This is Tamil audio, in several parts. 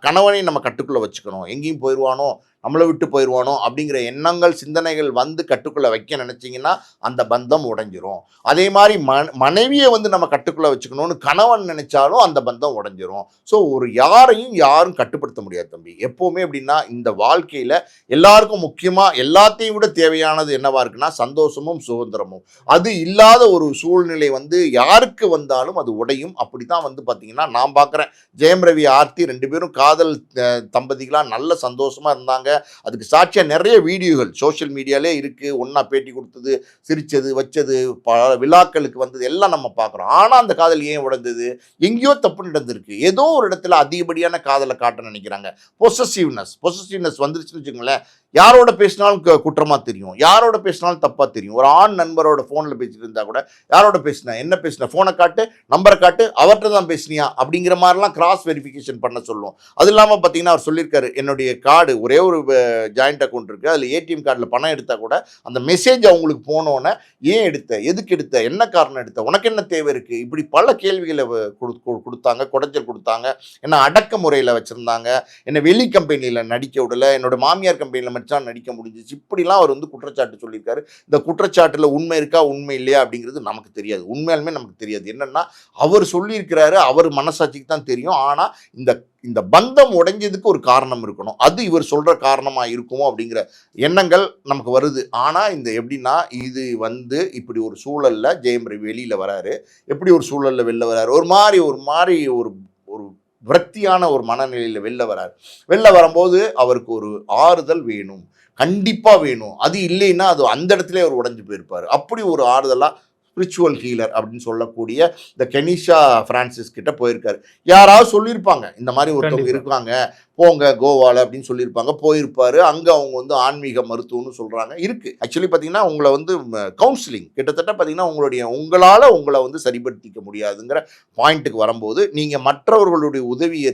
கணவனை நம்ம கட்டுக்குள்ளே வச்சுக்கணும், எங்கேயும் போயிடுவானோ, நம்மளை விட்டு போயிடுவானோ அப்படிங்கிற எண்ணங்கள் சிந்தனைகள் வந்து கட்டுக்குள்ளே வைக்க நினச்சிங்கன்னா அந்த பந்தம் உடைஞ்சிரும். அதே மாதிரி மனைவியை வந்து நம்ம கட்டுக்குள்ளே வச்சுக்கணும்னு கணவன் நினைச்சாலும் அந்த பந்தம் உடைஞ்சிரும். ஸோ ஒரு யாரையும் யாரும் கட்டுப்படுத்த முடியாது தம்பி. எப்போவுமே எப்படின்னா இந்த வாழ்க்கையில் எல்லாருக்கும் முக்கியமாக எல்லாத்தையும் விட தேவையானது என்னவா இருக்குன்னா சந்தோஷமும் சுதந்திரமும். அது இல்லாத ஒரு சூழ்நிலை வந்து யாருக்கு வந்தாலும் அது உடையும். அப்படி தான் வந்து பார்த்தீங்கன்னா நான் பார்க்குறேன், ஜெயம் ரவி ஆர்த்தி 2 பேரும் காதல் தம்பதிகளாக நல்ல சந்தோஷமாக இருந்தாங்க. அதுக்கு சாட்சியா நிறைய வீடியோகள் சோஷியல் மீடியாலே இருக்கு. ஒன்னா பேட்டி கொடுத்தது, சிரிச்சது, வச்சது, விழாக்களுக்கு வந்தது எல்லாம் நம்ம பார்க்குறோம். ஆனால் அந்த காதல் ஏன் உடைந்தது? எங்கேயோ தப்பு நடந்திருக்கு. ஏதோ ஒரு இடத்துல அதிகப்படியான காதலை காட்ட நினைக்கிறாங்க. பொசசிவ்னஸ் வந்துருச்சுன்னு வச்சுக்கோங்களேன், யாரோட பேசினாலும் குற்றமா தெரியும், யாரோட பேசினாலும் தப்பா தெரியும். ஒரு ஆண் நண்பரோட ஃபோனில் பேசிட்டு இருந்தா கூட யாரோட பேசின, என்ன பேசின, ஃபோனை காட்டு, நம்பரை காட்டு, அவர்கிட்ட தான் பேசினியா அப்படிங்கிற மாதிரிலாம் கிராஸ் வெரிஃபிகேஷன் பண்ண சொல்லுவோம். அது இல்லாமல் பார்த்தீங்கன்னா அவர் சொல்லியிருக்காரு, என்னுடைய கார்டு ஒரே ஒரு ஜாயிண்ட் அக்கௌண்ட் இருக்குது, அதில் ஏடிஎம் கார்டில் பணம் எடுத்தால் கூட அந்த மெசேஜ் அவங்களுக்கு போனோன்னே ஏன் எடுத்த, எதுக்கு எடுத்த, என்ன காரணம் எடுத்த, உனக்கு என்ன தேவை இருக்குது, இப்படி பல கேள்விகளை கொடுத்தாங்க, குடைச்சல் கொடுத்தாங்க. என்ன அடக்குமுறையில் வச்சுருந்தாங்க, என்னை வெளி கம்பெனியில் நடிக்க விடலை, என்னோட மாமியார் கம்பெனியில் மட்டும் நடிக்க முடிஞ்சிச்சு, இப்படிலாம் அவர் வந்து குற்றச்சாட்டு சொல்லியிருக்காரு. இந்த குற்றச்சாட்டில் உண்மை இருக்கா உண்மை இல்லையா அப்படிங்கிறது நமக்கு தெரியாது, உண்மையாலுமே நமக்கு தெரியாது. என்னென்னா அவர் சொல்லியிருக்கிறாரு, அவர் மனசாட்சிக்கு தான் தெரியும். ஆனால் இந்த பந்தம் உடைஞ்சதுக்கு ஒரு காரணம் இருக்கணும், அது இவர் சொல்ற காரணமா இருக்குமோ அப்படிங்கிற எண்ணங்கள் நமக்கு வருது. ஆனா இந்த எப்படின்னா இது வந்து இப்படி ஒரு சூழல்ல ஜெயம் ரவி வெளியில வராரு. எப்படி ஒரு சூழல்ல வெளில வராரு, ஒரு மாதிரி ஒரு விரக்தியான ஒரு மனநிலையில வெளில வராரு. வெளில வரும்போது அவருக்கு ஒரு ஆறுதல் வேணும், கண்டிப்பா வேணும். அது இல்லைன்னா அது அந்த இடத்துல அவர் உடைஞ்சு போயிருப்பாரு. அப்படி ஒரு ஆறுதலா ஸ்பிரிச்சுவல் ஹீலர் அப்படின்னு சொல்லக்கூடிய இந்த கெனிஷா பிரான்சிஸ் கிட்ட போயிருக்காரு. யாராவது சொல்லியிருப்பாங்க இந்த மாதிரி ஒருத்தவங்க இருக்காங்க, போங்க கோவால அப்படின்னு சொல்லியிருப்பாங்க. போயிருப்பாரு. அங்கே அவங்க வந்து ஆன்மீக மருத்துவம்னு சொல்கிறாங்க இருக்கு. ஆக்சுவலி பார்த்தீங்கன்னா உங்களை வந்து கவுன்சிலிங் கிட்டத்தட்ட பார்த்தீங்கன்னா உங்களால் உங்களை வந்து சரிப்படுத்திக்க முடியாதுங்கிற பாயிண்ட்டுக்கு வரும்போது நீங்கள் மற்றவர்களுடைய உதவியை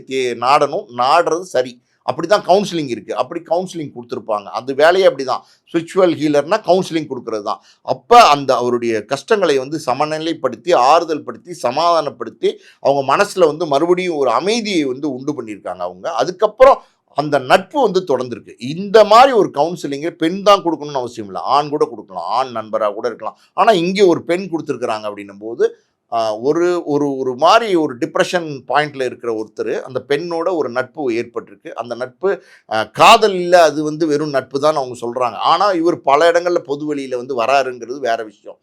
நாடுறது சரி. அப்படி தான் கவுன்சிலிங் இருக்குது. அப்படி கவுன்சிலிங் கொடுத்துருப்பாங்க. அந்த வேலையே அப்படி தான். ஸ்பிரிச்சுவல் ஹீலர்னால் கவுன்சிலிங் கொடுக்கறது தான். அப்போ அந்த அவருடைய கஷ்டங்களை வந்து சமநிலைப்படுத்தி, ஆறுதல் படுத்தி, சமாதானப்படுத்தி, அவங்க மனசில் வந்து மறுபடியும் ஒரு அமைதியை வந்து உண்டு பண்ணியிருக்காங்க அவங்க. அதுக்கப்புறம் அந்த நட்பு வந்து தொடர்ந்துருக்கு. இந்த மாதிரி ஒரு கவுன்சிலிங்கை பெண் தான் கொடுக்கணும்னு அவசியம் இல்லை, ஆண் கூட கொடுக்கலாம், ஆண் நண்பராக கூட இருக்கலாம். ஆனால் இங்கே ஒரு பெண் கொடுத்துருக்குறாங்க அப்படின்னும் போது ஒரு ஒரு ஒரு மாதிரி ஒரு டிப்ரெஷன் பாயிண்டில் இருக்கிற ஒருத்தர் அந்த பெண்ணோட ஒரு நட்பு ஏற்பட்டிருக்கு. அந்த நட்பு காதல் இல்லை, அது வந்து வெறும் நட்பு தான் அவங்க சொல்கிறாங்க. ஆனால் இவர் பல இடங்களில் பொது வெளியில் வந்து வராருங்கிறது வேற விஷயம்.